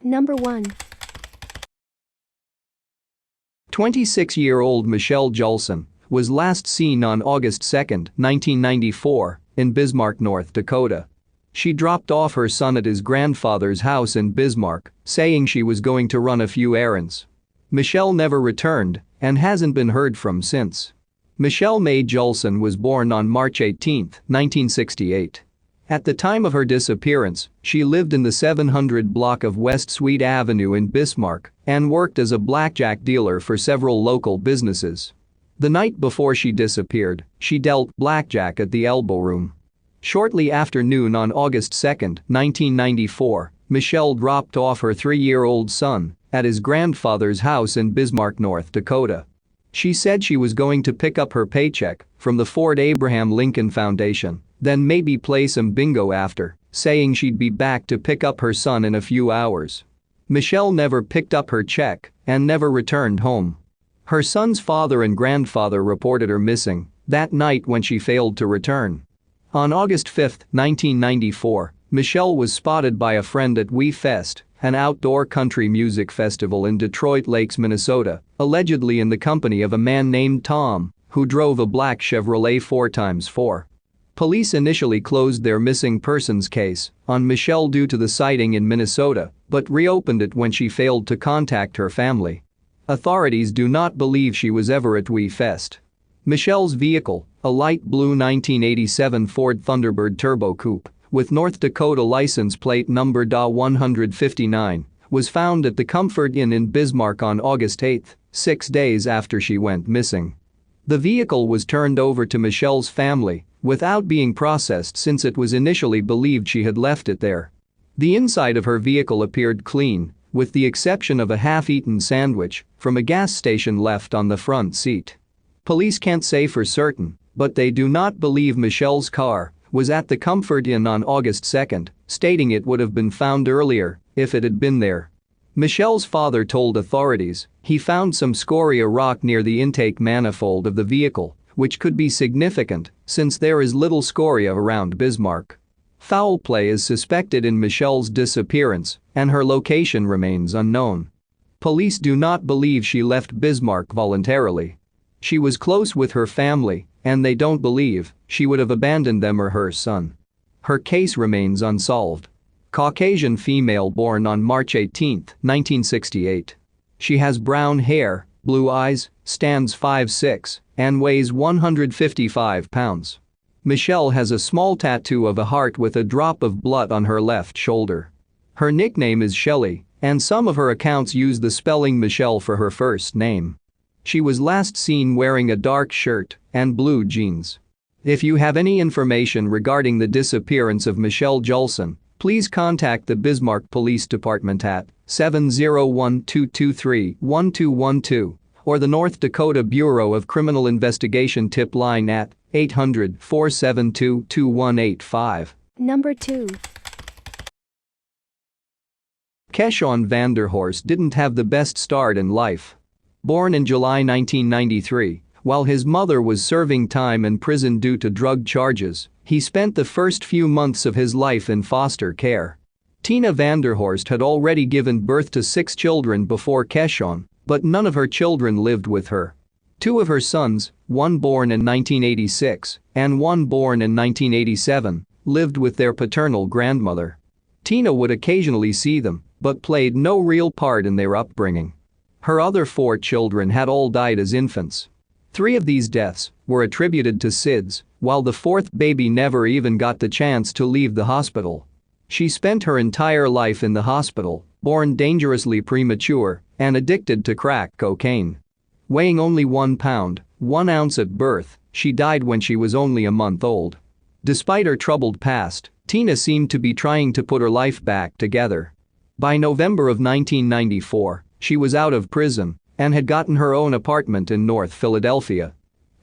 Number 1. 26-year-old Michele Julson was last seen on August 2, 1994, in Bismarck, North Dakota. She dropped off her son at his grandfather's house in Bismarck, saying she was going to run a few errands. Michele never returned and hasn't been heard from since. Michele May Julson was born on March 18, 1968. At the time of her disappearance, she lived in the 700 block of West Sweet Avenue in Bismarck and worked as a blackjack dealer for several local businesses. The night before she disappeared, she dealt blackjack at the Elbow Room. Shortly after noon on August 2, 1994, Michele dropped off her 3-year-old son at his grandfather's house in Bismarck, North Dakota. She said she was going to pick up her paycheck from the Fort Abraham Lincoln Foundation, then maybe play some bingo after, saying she'd be back to pick up her son in a few hours. Michele never picked up her check and never returned home. Her son's father and grandfather reported her missing that night when she failed to return. On August 5, 1994, Michele was spotted by a friend at We Fest, an outdoor country music festival in Detroit Lakes, Minnesota, allegedly in the company of a man named Tom, who drove a black Chevrolet 4x4. Police initially closed their missing persons case on Michele due to the sighting in Minnesota, but reopened it when she failed to contact her family. Authorities do not believe she was ever at We Fest. Michele's vehicle, a light blue 1987 Ford Thunderbird Turbo Coupe with North Dakota license plate number DA-159, was found at the Comfort Inn in Bismarck on August 8, 6 days after she went missing. The vehicle was turned over to Michele's family without being processed since it was initially believed she had left it there. The inside of her vehicle appeared clean, with the exception of a half-eaten sandwich from a gas station left on the front seat. Police can't say for certain, but they do not believe Michele's car was at the Comfort Inn on August 2, stating it would have been found earlier if it had been there. Michele's father told authorities he found some scoria rock near the intake manifold of the vehicle, which could be significant since there is little scoria around Bismarck. Foul play is suspected in Michele's disappearance, and her location remains unknown. Police do not believe she left Bismarck voluntarily. She was close with her family, and they don't believe she would have abandoned them or her son. Her case remains unsolved. Caucasian female born on March 18, 1968. She has brown hair, blue eyes, stands 5'6", and weighs 155 pounds. Michele has a small tattoo of a heart with a drop of blood on her left shoulder. Her nickname is Shelley, and some of her accounts use the spelling Michele for her first name. She was last seen wearing a dark shirt and blue jeans. If you have any information regarding the disappearance of Michele Julson, please contact the Bismarck Police Department at 701-223-1212 or the North Dakota Bureau of Criminal Investigation tip line at 800-472-2185. Number 2. Keshawn Vanderhorst didn't have the best start in life. Born in July 1993, while his mother was serving time in prison due to drug charges, he spent the first few months of his life in foster care. Tina Vanderhorst had already given birth to 6 children before Keshawn, but none of her children lived with her. 2 of her sons, one born in 1986 and one born in 1987, lived with their paternal grandmother. Tina would occasionally see them, but played no real part in their upbringing. Her other 4 children had all died as infants. 3 of these deaths were attributed to SIDS, while the 4th baby never even got the chance to leave the hospital. She spent her entire life in the hospital, born dangerously premature and addicted to crack cocaine. Weighing only 1 pound, 1 ounce at birth, she died when she was only a month old. Despite her troubled past, Tina seemed to be trying to put her life back together. By November of 1994, she was out of prison and had gotten her own apartment in North Philadelphia.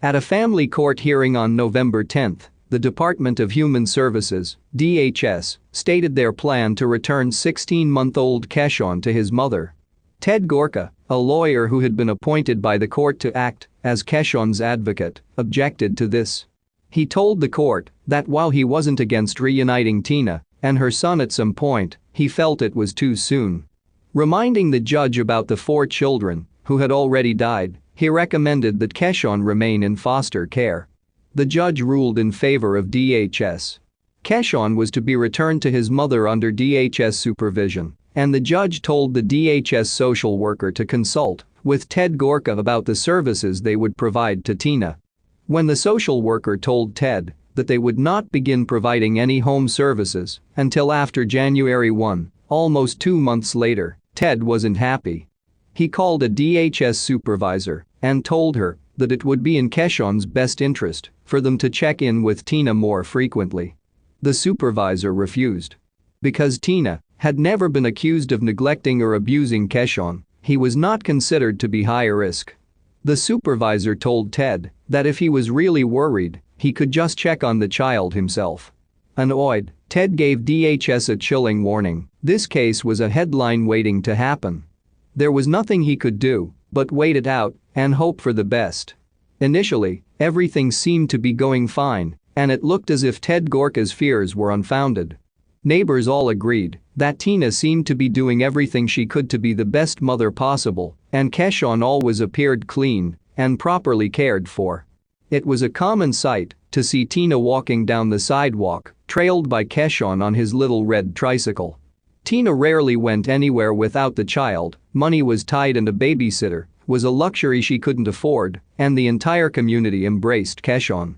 At a family court hearing on November 10, the Department of Human Services, DHS, stated their plan to return 16-month-old Keshawn to his mother. Ted Gorka, a lawyer who had been appointed by the court to act as Keshawn's advocate, objected to this. He told the court that while he wasn't against reuniting Tina and her son at some point, he felt it was too soon. Reminding the judge about the 4 children who had already died, he recommended that Keshon remain in foster care. The judge ruled in favor of DHS. Keshon was to be returned to his mother under DHS supervision, and the judge told the DHS social worker to consult with Ted Gorka about the services they would provide to Tina. When the social worker told Ted that they would not begin providing any home services until after January 1, almost 2 months later, Ted wasn't happy. He called a DHS supervisor and told her that it would be in Keshon's best interest for them to check in with Tina more frequently. The supervisor refused. Because Tina had never been accused of neglecting or abusing Keshon, he was not considered to be high risk. The supervisor told Ted that if he was really worried, he could just check on the child himself. Annoyed, Ted gave DHS a chilling warning. This case was a headline waiting to happen. There was nothing he could do but wait it out and hope for the best. Initially, everything seemed to be going fine, and it looked as if Ted Gorka's fears were unfounded. Neighbors all agreed that Tina seemed to be doing everything she could to be the best mother possible, and Keshon always appeared clean and properly cared for. It was a common sight to see Tina walking down the sidewalk, trailed by Keshon on his little red tricycle. Tina rarely went anywhere without the child. Money was tight and a babysitter was a luxury she couldn't afford, and the entire community embraced Keshon.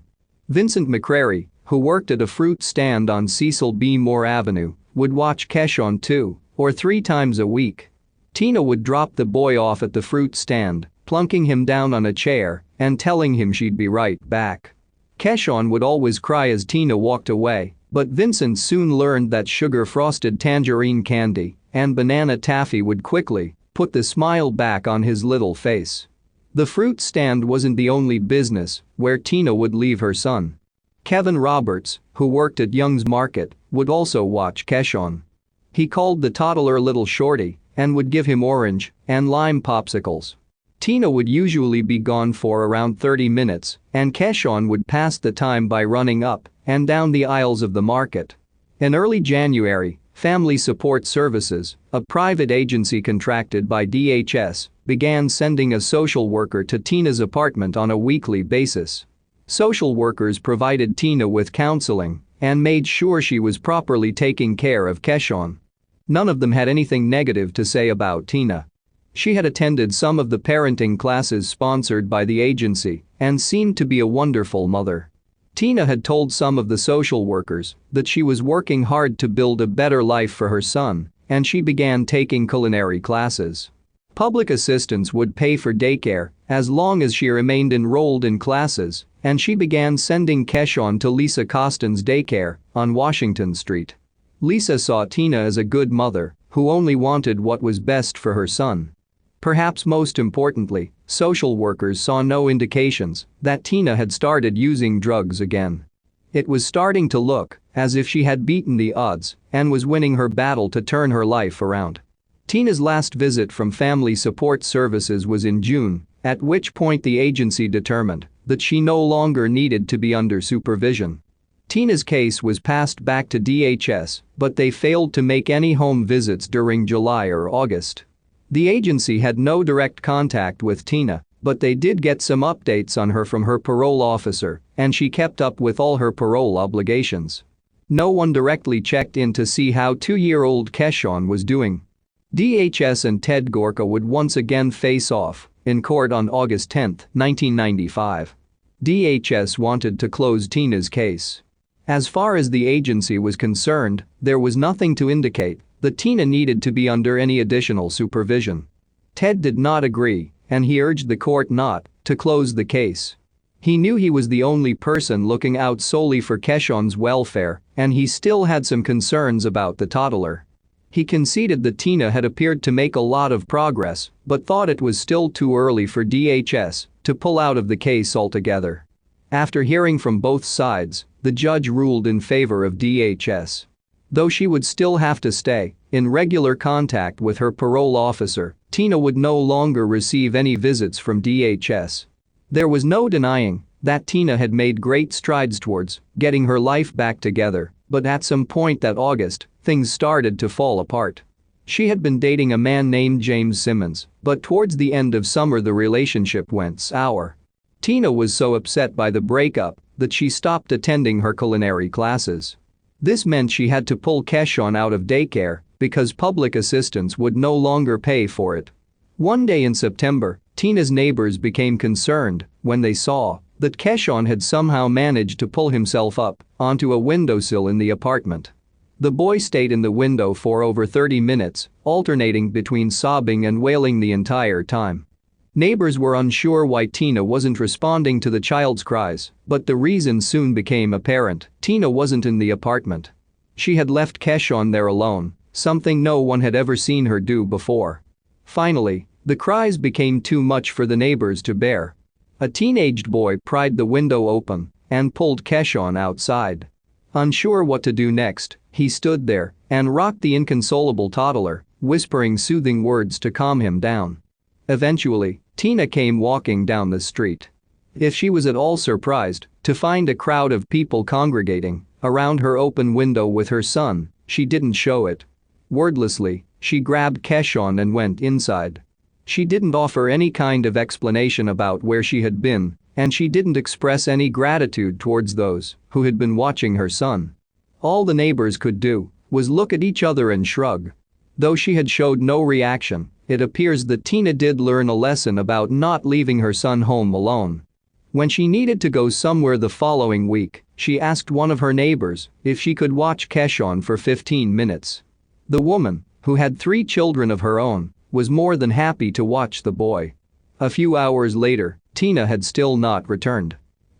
Vincent McCrary, who worked at a fruit stand on Cecil B. Moore Avenue, would watch Keshon 2 or 3 times a week. Tina would drop the boy off at the fruit stand, plunking him down on a chair and telling him she'd be right back. Keshon would always cry as Tina walked away, but Vincent soon learned that sugar-frosted tangerine candy and banana taffy would quickly put the smile back on his little face. The fruit stand wasn't the only business where Tina would leave her son. Kevin Roberts, who worked at Young's Market, would also watch Keshon. He called the toddler Little Shorty and would give him orange and lime popsicles. Tina would usually be gone for around 30 minutes, and Keshon would pass the time by running up and down the aisles of the market. In early January, Family Support Services, a private agency contracted by DHS, began sending a social worker to Tina's apartment on a weekly basis. Social workers provided Tina with counseling and made sure she was properly taking care of Keshon. None of them had anything negative to say about Tina. She had attended some of the parenting classes sponsored by the agency and seemed to be a wonderful mother. Tina had told some of the social workers that she was working hard to build a better life for her son, and she began taking culinary classes. Public assistance would pay for daycare as long as she remained enrolled in classes, and she began sending Keshon to Lisa Costin's daycare on Washington Street. Lisa saw Tina as a good mother who only wanted what was best for her son. Perhaps most importantly, social workers saw no indications that Tina had started using drugs again. It was starting to look as if she had beaten the odds and was winning her battle to turn her life around. Tina's last visit from Family Support Services was in June, at which point the agency determined that she no longer needed to be under supervision. Tina's case was passed back to DHS, but they failed to make any home visits during July or August. The agency had no direct contact with Tina, but they did get some updates on her from her parole officer, and she kept up with all her parole obligations. No one directly checked in to see how 2-year-old Keshon was doing. DHS and Ted Gorka would once again face off in court on August 10, 1995. DHS wanted to close Tina's case. As far as the agency was concerned, there was nothing to indicate that Tina needed to be under any additional supervision. Ted did not agree, and he urged the court not to close the case. He knew he was the only person looking out solely for Keshon's welfare, and he still had some concerns about the toddler. He conceded that Tina had appeared to make a lot of progress, but thought it was still too early for DHS to pull out of the case altogether. After hearing from both sides, the judge ruled in favor of DHS. Though she would still have to stay in regular contact with her parole officer, Tina would no longer receive any visits from DHS. There was no denying that Tina had made great strides towards getting her life back together, but at some point that August, things started to fall apart. She had been dating a man named James Simmons, but towards the end of summer the relationship went sour. Tina was so upset by the breakup that she stopped attending her culinary classes. This meant she had to pull Keshawn out of daycare because public assistance would no longer pay for it. One day in September, Tina's neighbors became concerned when they saw that Keshawn had somehow managed to pull himself up onto a windowsill in the apartment. The boy stayed in the window for over 30 minutes, alternating between sobbing and wailing the entire time. Neighbors were unsure why Tina wasn't responding to the child's cries, but the reason soon became apparent: Tina wasn't in the apartment. She had left Keshawn there alone, something no one had ever seen her do before. Finally, the cries became too much for the neighbors to bear. A teenaged boy pried the window open and pulled Keshawn outside. Unsure what to do next, he stood there and rocked the inconsolable toddler, whispering soothing words to calm him down. Eventually, Tina came walking down the street. If she was at all surprised to find a crowd of people congregating around her open window with her son, she didn't show it. Wordlessly, she grabbed Keshawn and went inside. She didn't offer any kind of explanation about where she had been, and she didn't express any gratitude towards those who had been watching her son. All the neighbors could do was look at each other and shrug. Though she had showed no reaction, it appears that Tina did learn a lesson about not leaving her son home alone. When she needed to go somewhere the following week, she asked one of her neighbors if she could watch Keshawn for 15 minutes. The woman, who had 3 children of her own, was more than happy to watch the boy. A few hours later, Tina had still not returned.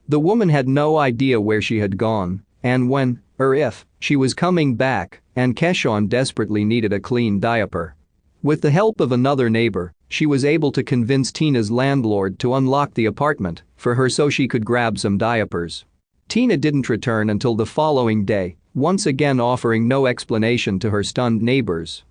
The woman had no idea where she had gone and when or if she was coming back, and Keshawn desperately needed a clean diaper. With the help of another neighbor, she was able to convince Tina's landlord to unlock the apartment for her so she could grab some diapers. Tina didn't return until the following day, once again offering no explanation to her stunned neighbors.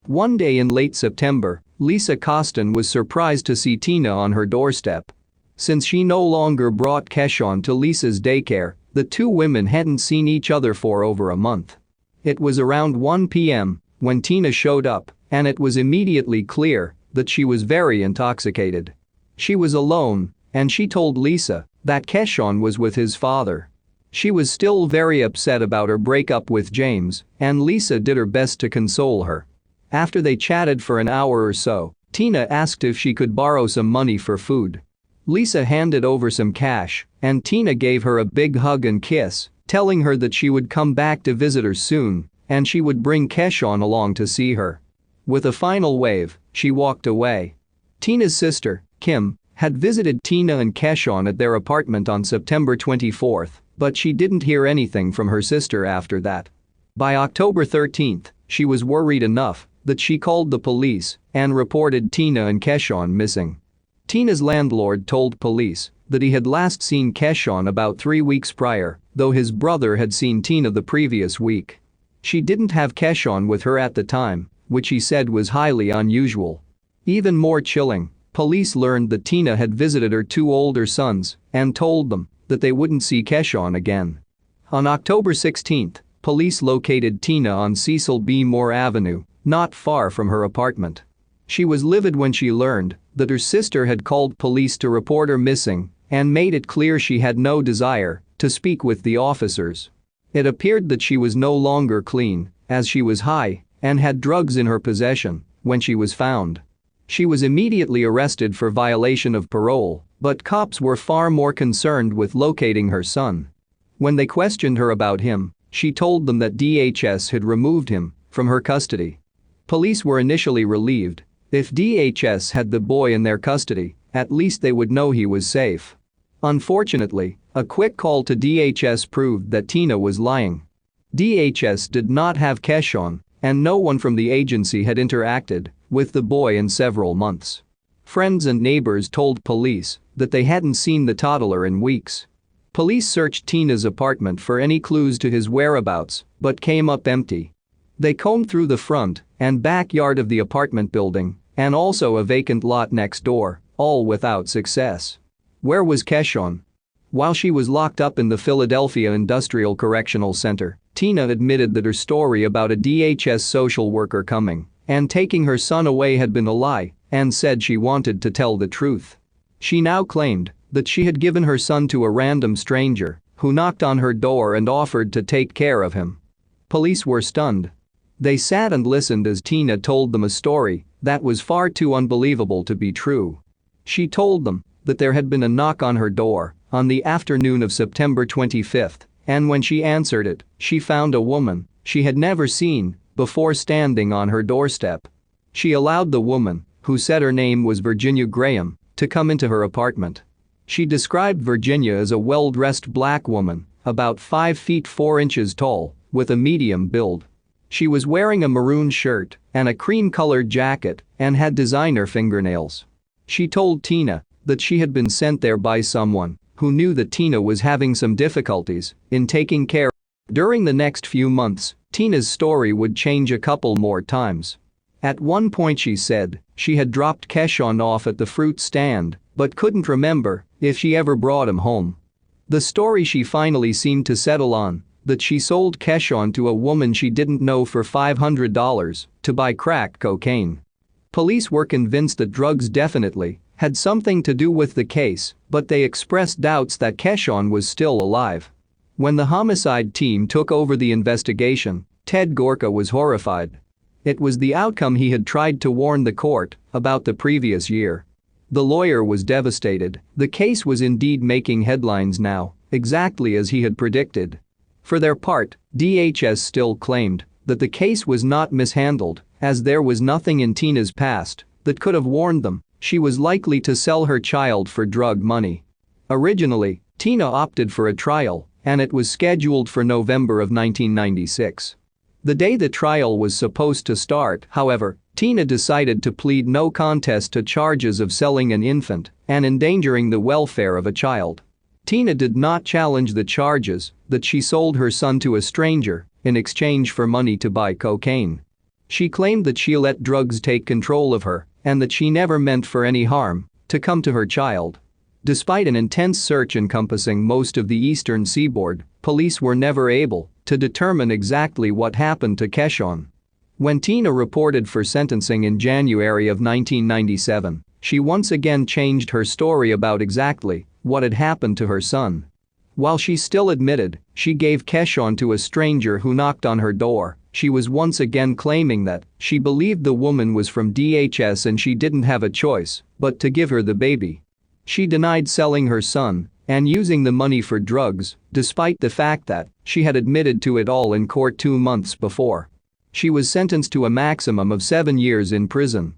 One day in late September, Lisa Costin was surprised to see Tina on her doorstep. Since she no longer brought Keshawn to Lisa's daycare, the two women hadn't seen each other for over a month. It was around 1 p.m. when Tina showed up, and it was immediately clear that she was very intoxicated. She was alone, and she told Lisa that Keshawn was with his father. She was still very upset about her breakup with James, and Lisa did her best to console her. After they chatted for an hour or so, Tina asked if she could borrow some money for food. Lisa handed over some cash, and Tina gave her a big hug and kiss, telling her that she would come back to visit her soon, and she would bring Keshawn along to see her. With a final wave, she walked away. Tina's sister, Kim, had visited Tina and Keshawn at their apartment on September 24, but she didn't hear anything from her sister after that. By October 13, she was worried enough that she called the police and reported Tina and Keshawn missing. Tina's landlord told police that he had last seen Keshawn about 3 weeks prior, though his brother had seen Tina the previous week. She didn't have Keshawn with her at the time, which he said was highly unusual. Even more chilling, police learned that Tina had visited her 2 older sons and told them that they wouldn't see Keshawn again. On October 16, police located Tina on Cecil B. Moore Avenue, not far from her apartment. She was livid when she learned that her sister had called police to report her missing and made it clear she had no desire to speak with the officers. It appeared that she was no longer clean, as she was high and had drugs in her possession when she was found. She was immediately arrested for violation of parole, but cops were far more concerned with locating her son. When they questioned her about him, she told them that DHS had removed him from her custody. Police were initially relieved. If DHS had the boy in their custody, at least they would know he was safe. Unfortunately, a quick call to DHS proved that Tina was lying. DHS did not have Keshawn, and no one from the agency had interacted with the boy in several months. Friends and neighbors told police that they hadn't seen the toddler in weeks. Police searched Tina's apartment for any clues to his whereabouts, but came up empty. They combed through the front and backyard of the apartment building, and also a vacant lot next door, all without success. Where was Keshawn? While she was locked up in the Philadelphia Industrial Correctional Center, Tina admitted that her story about a DHS social worker coming and taking her son away had been a lie, and said she wanted to tell the truth. She now claimed that she had given her son to a random stranger who knocked on her door and offered to take care of him. Police were stunned. They sat and listened as Tina told them a story that was far too unbelievable to be true. She told them that there had been a knock on her door on the afternoon of September 25th, and when she answered it, she found a woman she had never seen before standing on her doorstep. She allowed the woman, who said her name was Virginia Graham, to come into her apartment. She described Virginia as a well-dressed black woman, about 5 feet 4 inches tall, with a medium build. She was wearing a maroon shirt and a cream-colored jacket and had designer fingernails. She told Tina that she had been sent there by someone who knew that Tina was having some difficulties in taking care. During the next few months, Tina's story would change a couple more times. At one point she said she had dropped Keshawn off at the fruit stand but couldn't remember if she ever brought him home. The story she finally seemed to settle on, that she sold Keshawn to a woman she didn't know for $500 to buy crack cocaine. Police were convinced that drugs definitely had something to do with the case, but they expressed doubts that Keshawn was still alive. When the homicide team took over the investigation, Ted Gorka was horrified. It was the outcome he had tried to warn the court about the previous year. The lawyer was devastated. The case was indeed making headlines now, exactly as he had predicted. For their part, DHS still claimed that the case was not mishandled, as there was nothing in Tina's past that could have warned them she was likely to sell her child for drug money. Originally, Tina opted for a trial, and it was scheduled for November of 1996. The day the trial was supposed to start, however, Tina decided to plead no contest to charges of selling an infant and endangering the welfare of a child. Tina did not challenge the charges that she sold her son to a stranger in exchange for money to buy cocaine. She claimed that she let drugs take control of her and that she never meant for any harm to come to her child. Despite an intense search encompassing most of the eastern seaboard, police were never able to determine exactly what happened to Keshawn. When Tina reported for sentencing in January of 1997, she once again changed her story about exactly what had happened to her son. While she still admitted she gave Keshawn to a stranger who knocked on her door, she was once again claiming that she believed the woman was from DHS and she didn't have a choice but to give her the baby. She denied selling her son and using the money for drugs, despite the fact that she had admitted to it all in court 2 months before. She was sentenced to a maximum of 7 years in prison.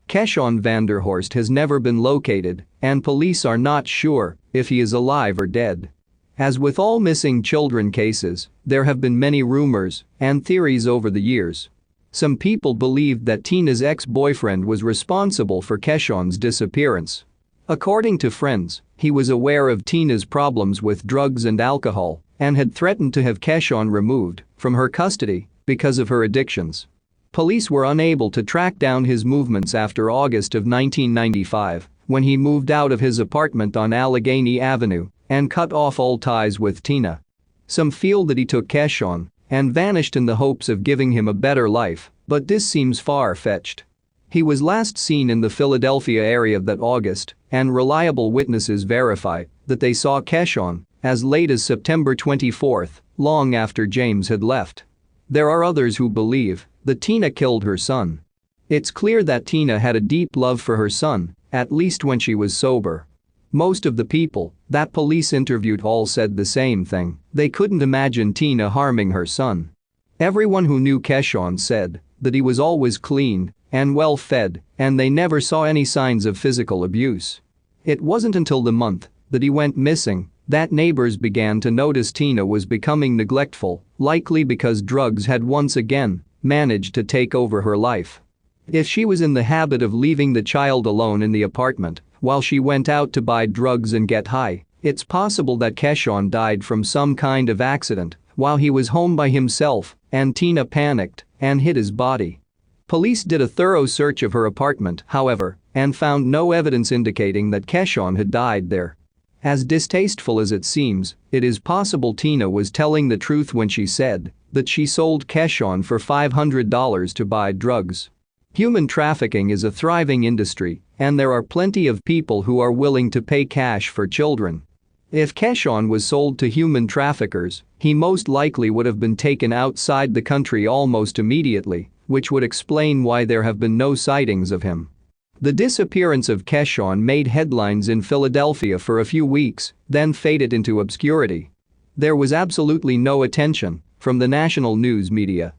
Keshawn Vanderhorst has never been located, and police are not sure if he is alive or dead. As with all missing children cases, there have been many rumors and theories over the years. Some people believed that Tina's ex-boyfriend was responsible for Keshawn's disappearance. According to friends, he was aware of Tina's problems with drugs and alcohol and had threatened to have Keshawn removed from her custody because of her addictions. Police were unable to track down his movements after August of 1995, when he moved out of his apartment on Allegheny Avenue and cut off all ties with Tina. Some feel that he took Keshawn and vanished in the hopes of giving him a better life, but this seems far-fetched. He was last seen in the Philadelphia area that August, and reliable witnesses verify that they saw Keshawn as late as September 24, long after James had left. There are others who believe that Tina killed her son. It's clear that Tina had a deep love for her son, at least when she was sober. Most of the people that police interviewed all said the same thing: they couldn't imagine Tina harming her son. Everyone who knew Keshawn said that he was always clean and well-fed, and they never saw any signs of physical abuse. It wasn't until the month that he went missing that neighbors began to notice Tina was becoming neglectful, likely because drugs had once again managed to take over her life. If she was in the habit of leaving the child alone in the apartment while she went out to buy drugs and get high, it's possible that Keshawn died from some kind of accident while he was home by himself and Tina panicked and hid his body. Police did a thorough search of her apartment, however, and found no evidence indicating that Keshawn had died there. As distasteful as it seems, it is possible Tina was telling the truth when she said that she sold Keshawn for $500 to buy drugs. Human trafficking is a thriving industry, and there are plenty of people who are willing to pay cash for children. If Keshawn was sold to human traffickers, he most likely would have been taken outside the country almost immediately, which would explain why there have been no sightings of him. The disappearance of Keshawn made headlines in Philadelphia for a few weeks, then faded into obscurity. There was absolutely no attention from the national news media.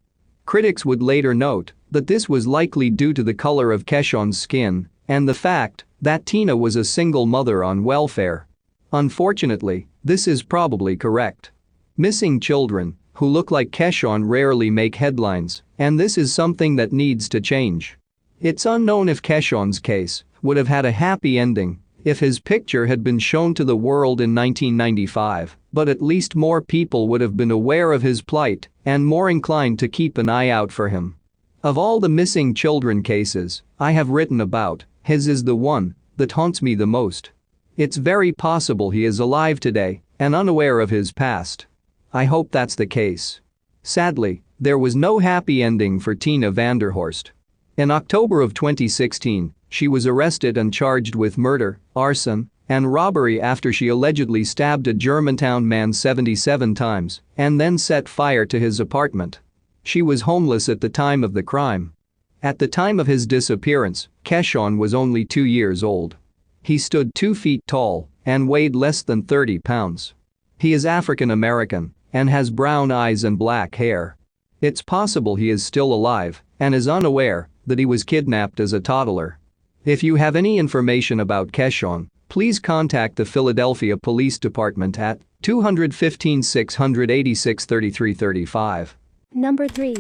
Critics would later note that this was likely due to the color of Keshawn's skin and the fact that Tina was a single mother on welfare. Unfortunately, this is probably correct. Missing children who look like Keshawn rarely make headlines, and this is something that needs to change. It's unknown if Keshawn's case would have had a happy ending if his picture had been shown to the world in 1995, but at least more people would have been aware of his plight and more inclined to keep an eye out for him. Of all the missing children cases I have written about, his is the one that haunts me the most. It's very possible he is alive today and unaware of his past. I hope that's the case. Sadly, there was no happy ending for Tina Vanderhorst. In October of 2016, she was arrested and charged with murder, arson, and robbery after she allegedly stabbed a Germantown man 77 times and then set fire to his apartment. She was homeless at the time of the crime. At the time of his disappearance, Keshawn was only 2 years old. He stood 2 feet tall and weighed less than 30 pounds. He is African American and has brown eyes and black hair. It's possible he is still alive and is unaware that he was kidnapped as a toddler. If you have any information about Keshawn, please contact the Philadelphia Police Department at 215 686 3335. Number 3.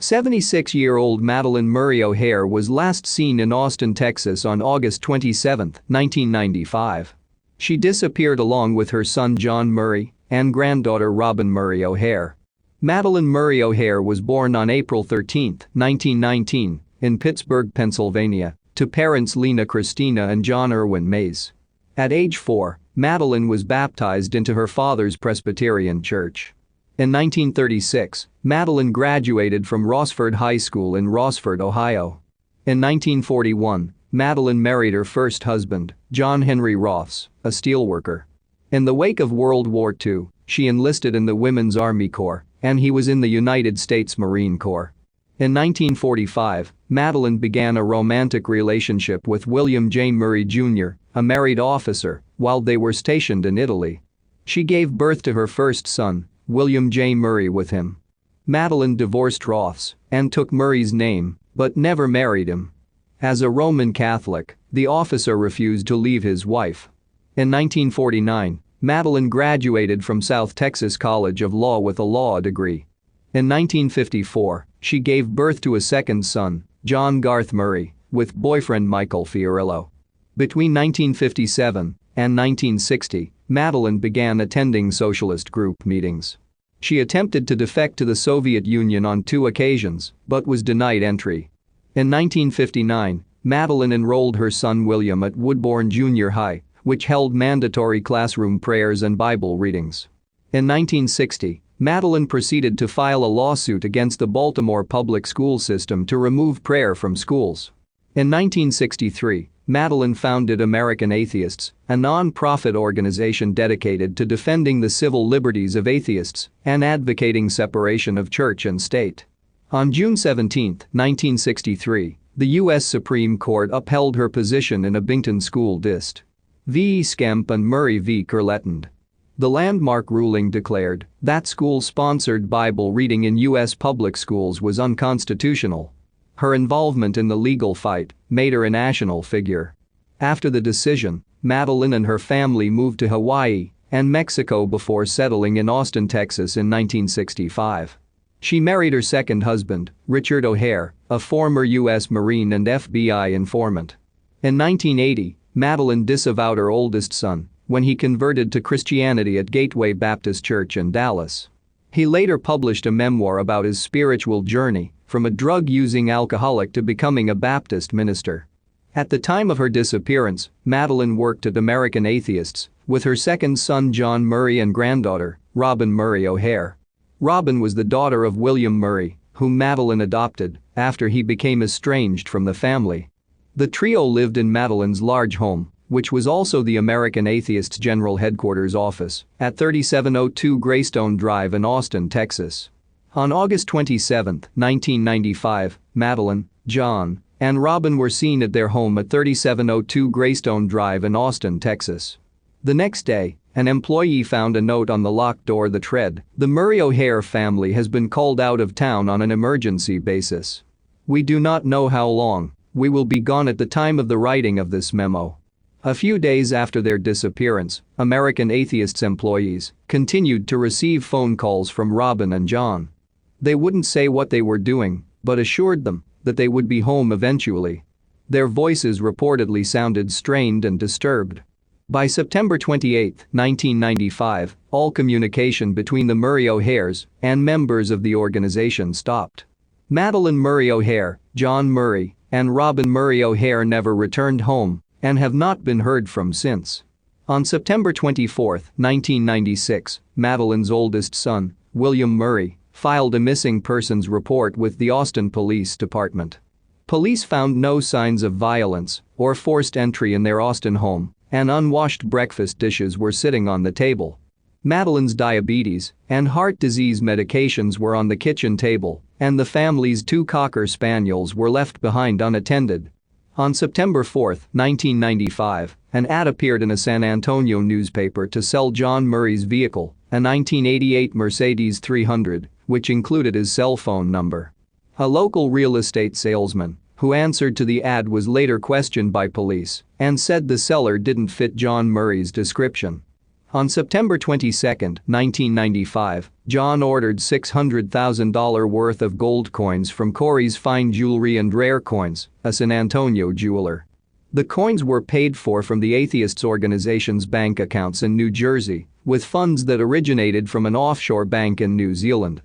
76-year-old Madalyn Murray O'Hare was last seen in Austin, Texas on August 27, 1995. She disappeared along with her son John Murray and granddaughter Robin Murray O'Hare. Madalyn Murray O'Hare was born on April 13, 1919, in Pittsburgh, Pennsylvania, to parents Lena Christina and John Irwin Mays. At age 4, Madalyn was baptized into her father's Presbyterian church. In 1936, Madalyn graduated from Rossford High School in Rossford, Ohio. In 1941, Madalyn married her first husband, John Henry Roths, a steelworker. In the wake of World War II, she enlisted in the Women's Army Corps, and he was in the United States Marine Corps. In 1945, Madalyn began a romantic relationship with William J. Murray Jr., a married officer, while they were stationed in Italy. She gave birth to her first son, William J. Murray, with him. Madalyn divorced Roths and took Murray's name, but never married him. As a Roman Catholic, the officer refused to leave his wife. In 1949, Madalyn graduated from South Texas College of Law with a law degree. In 1954, she gave birth to a second son, John Garth Murray, with boyfriend Michael Fiorillo. Between 1957 and 1960, Madalyn began attending socialist group meetings. She attempted to defect to the Soviet Union on 2 occasions, but was denied entry. In 1959, Madalyn enrolled her son William at Woodbourne Junior High, which held mandatory classroom prayers and Bible readings. In 1960, Madalyn proceeded to file a lawsuit against the Baltimore public school system to remove prayer from schools. In 1963, Madalyn founded American Atheists, a non-profit organization dedicated to defending the civil liberties of atheists and advocating separation of church and state. On June 17, 1963, the U.S. Supreme Court upheld her position in Abington School Dist. V. Skemp and Murray v. Curletand. The landmark ruling declared that school-sponsored Bible reading in U.S. public schools was unconstitutional. Her involvement in the legal fight made her a national figure. After the decision, Madalyn and her family moved to Hawaii and Mexico before settling in Austin, Texas in 1965. She married her second husband, Richard O'Hare, a former U.S. Marine and FBI informant. In 1980, Madalyn disavowed her oldest son when he converted to Christianity at Gateway Baptist Church in Dallas. He later published a memoir about his spiritual journey from a drug-using alcoholic to becoming a Baptist minister. At the time of her disappearance, Madalyn worked at American Atheists with her second son John Murray and granddaughter, Robin Murray O'Hare. Robin was the daughter of William Murray, whom Madalyn adopted after he became estranged from the family. The trio lived in Madalyn's large home, which was also the American Atheists' General Headquarters office, at 3702 Greystone Drive in Austin, Texas. On August 27, 1995, Madalyn, John, and Robin were seen at their home at 3702 Greystone Drive in Austin, Texas. The next day, an employee found a note on the locked door that read, "The Murray O'Hare family has been called out of town on an emergency basis. We do not know how long. We will be gone at the time of the writing of this memo." A few days after their disappearance, American Atheists employees continued to receive phone calls from Robin and John. They wouldn't say what they were doing, but assured them that they would be home eventually. Their voices reportedly sounded strained and disturbed. By September 28, 1995, all communication between the Murray O'Hares and members of the organization stopped. Madalyn Murray O'Hare, John Murray, and Robin Murray O'Hare never returned home and have not been heard from since. On September 24, 1996, Madalyn's oldest son, William Murray, filed a missing persons report with the Austin Police Department. Police found no signs of violence or forced entry in their Austin home, and unwashed breakfast dishes were sitting on the table. Madalyn's diabetes and heart disease medications were on the kitchen table, and the family's 2 Cocker Spaniels were left behind unattended. On September 4, 1995, an ad appeared in a San Antonio newspaper to sell John Murray's vehicle, a 1988 Mercedes 300, which included his cell phone number. A local real estate salesman who answered to the ad was later questioned by police and said the seller didn't fit John Murray's description. On September 22, 1995, John ordered $600,000 worth of gold coins from Corey's Fine Jewelry and Rare Coins, a San Antonio jeweler. The coins were paid for from the Atheists organization's bank accounts in New Jersey, with funds that originated from an offshore bank in New Zealand.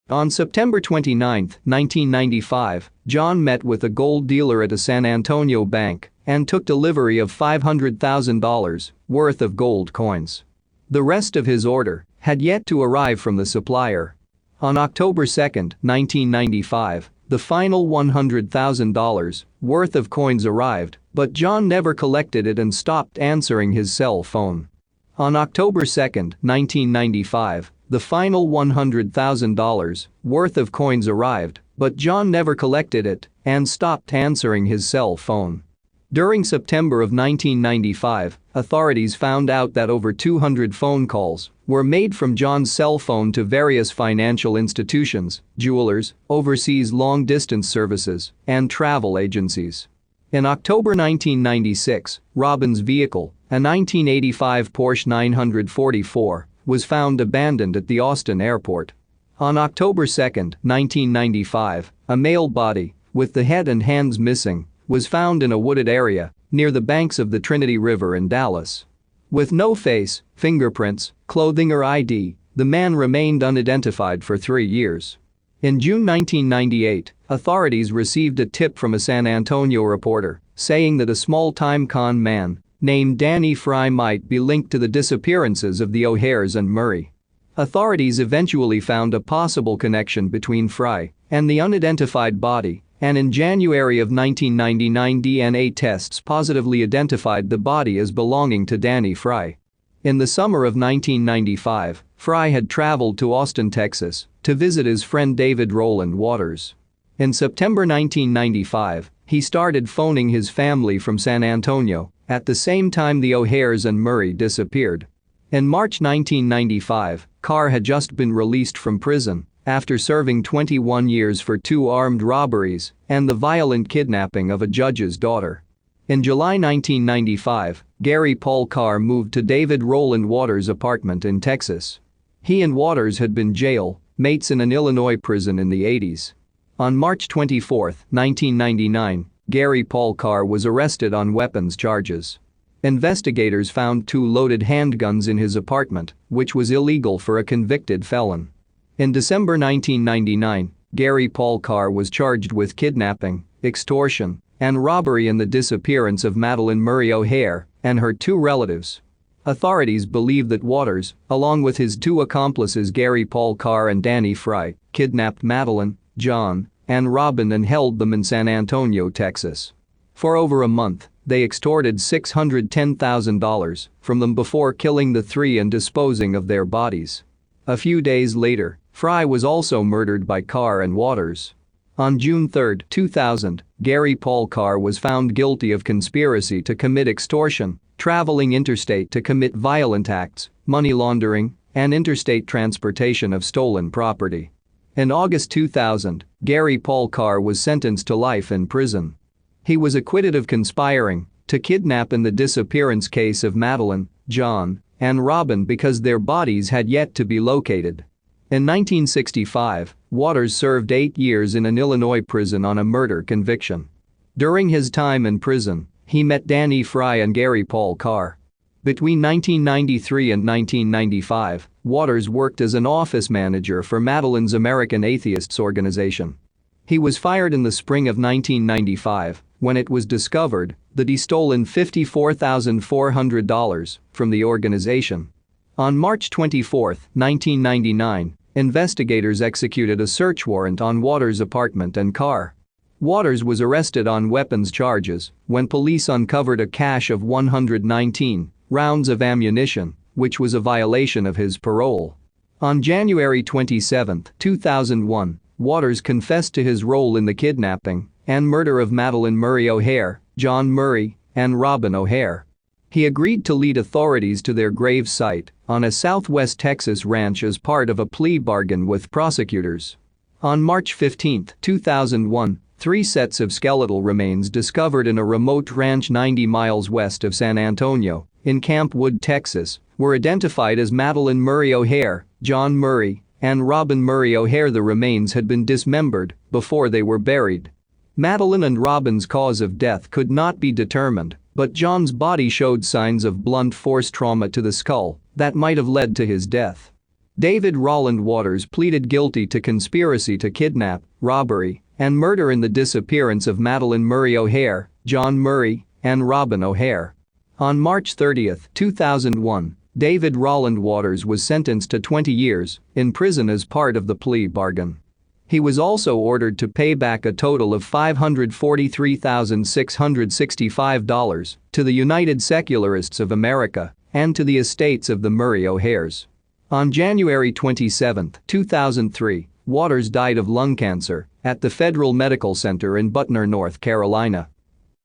On September 29, 1995, John met with a gold dealer at a San Antonio bank and took delivery of $500,000 worth of gold coins. The rest of his order had yet to arrive from the supplier. On October 2, 1995, the final $100,000 worth of coins arrived, but John never collected it and stopped answering his cell phone. On October 2, 1995, the final $100,000 worth of coins arrived, but John never collected it and stopped answering his cell phone. During September of 1995, authorities found out that over 200 phone calls were made from John's cell phone to various financial institutions, jewelers, overseas long-distance services, and travel agencies. In October 1996, Robin's vehicle, a 1985 Porsche 944, was found abandoned at the Austin airport. On October 2, 1995, a male body, with the head and hands missing, was found in a wooded area near the banks of the Trinity River in Dallas. With no face, fingerprints, clothing or ID, the man remained unidentified for 3 years. In June 1998, authorities received a tip from a San Antonio reporter saying that a small-time con man named Danny Fry might be linked to the disappearances of the O'Hares and Murray. Authorities eventually found a possible connection between Fry and the unidentified body, and in January of 1999 DNA tests positively identified the body as belonging to Danny Fry. In the summer of 1995, Fry had traveled to Austin, Texas, to visit his friend David Roland Waters. In September 1995, he started phoning his family from San Antonio, at the same time the O'Hares and Murray disappeared. In March 1995, Carr had just been released from prison after serving 21 years for 2 armed robberies and the violent kidnapping of a judge's daughter. In July 1995, Gary Paul Carr moved to David Roland Waters' apartment in Texas. He and Waters had been jail mates in an Illinois prison in the 80s. On March 24, 1999, Gary Paul Carr was arrested on weapons charges. Investigators found 2 loaded handguns in his apartment, which was illegal for a convicted felon. In December 1999, Gary Paul Carr was charged with kidnapping, extortion, and robbery in the disappearance of Madalyn Murray O'Hare and her 2 relatives. Authorities believe that Waters, along with his 2 accomplices Gary Paul Carr and Danny Fry, kidnapped Madalyn, John, and Robin and held them in San Antonio, Texas. For over a month, they extorted $610,000 from them before killing the three and disposing of their bodies. A few days later, Fry was also murdered by Carr and Waters. On June 3, 2000, Gary Paul Carr was found guilty of conspiracy to commit extortion, traveling interstate to commit violent acts, money laundering, and interstate transportation of stolen property. In August 2000, Gary Paul Carr was sentenced to life in prison. He was acquitted of conspiring to kidnap in the disappearance case of Madalyn, John, and Robin because their bodies had yet to be located. In 1965, Waters served 8 years in an Illinois prison on a murder conviction. During his time in prison, he met Danny Fry and Gary Paul Carr. Between 1993 and 1995, Waters worked as an office manager for Madalyn's American Atheists organization. He was fired in the spring of 1995 when it was discovered that he stolen $54,400 from the organization. On March 24, 1999, investigators executed a search warrant on Waters' apartment and car. Waters was arrested on weapons charges when police uncovered a cache of 119 rounds of ammunition, which was a violation of his parole. On January 27, 2001, Waters confessed to his role in the kidnapping and murder of Madalyn Murray O'Hare, John Murray, and Robin O'Hare. He agreed to lead authorities to their grave site on a Southwest Texas ranch as part of a plea bargain with prosecutors. On March 15, 2001, 3 sets of skeletal remains discovered in a remote ranch 90 miles west of San Antonio, in Camp Wood, Texas, were identified as Madalyn Murray O'Hare, John Murray, and Robin Murray O'Hare. The remains had been dismembered before they were buried. Madalyn and Robin's cause of death could not be determined, but John's body showed signs of blunt force trauma to the skull that might have led to his death. David Roland Waters pleaded guilty to conspiracy to kidnap, robbery, and murder in the disappearance of Madalyn Murray O'Hare, John Murray, and Robin O'Hare. On March 30, 2001, David Roland Waters was sentenced to 20 years in prison as part of the plea bargain. He was also ordered to pay back a total of $543,665 to the United Secularists of America and to the estates of the Murray O'Hares. On January 27, 2003, Waters died of lung cancer at the Federal Medical Center in Butner, North Carolina.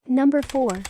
Number 4.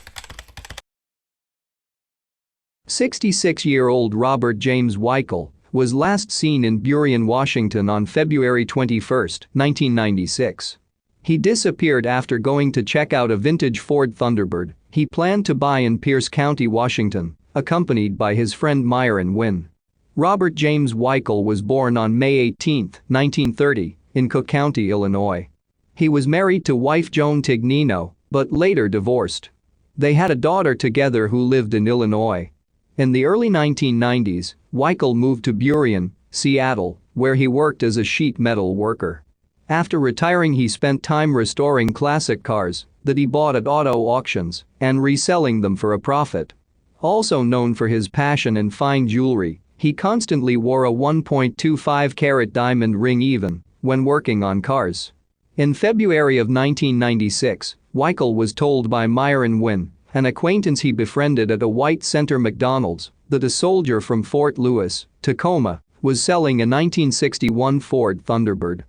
66-year-old Robert James Wykel was last seen in Burien, Washington on February 21, 1996. He disappeared after going to check out a vintage Ford Thunderbird he planned to buy in Pierce County, Washington, accompanied by his friend Myron Wynn. Robert James Wykel was born on May 18, 1930, in Cook County, Illinois. He was married to wife Joan Tignino, but later divorced. They had a daughter together who lived in Illinois. In the early 1990s, Wykel moved to Burien, Seattle, where he worked as a sheet metal worker. After retiring, he spent time restoring classic cars that he bought at auto auctions and reselling them for a profit. Also known for his passion in fine jewelry, he constantly wore a 1.25-carat diamond ring even when working on cars. In February of 1996, Wykel was told by Myron Wynn, an acquaintance he befriended at a White Center McDonald's, that a soldier from Fort Lewis, Tacoma, was selling a 1961 Ford Thunderbird.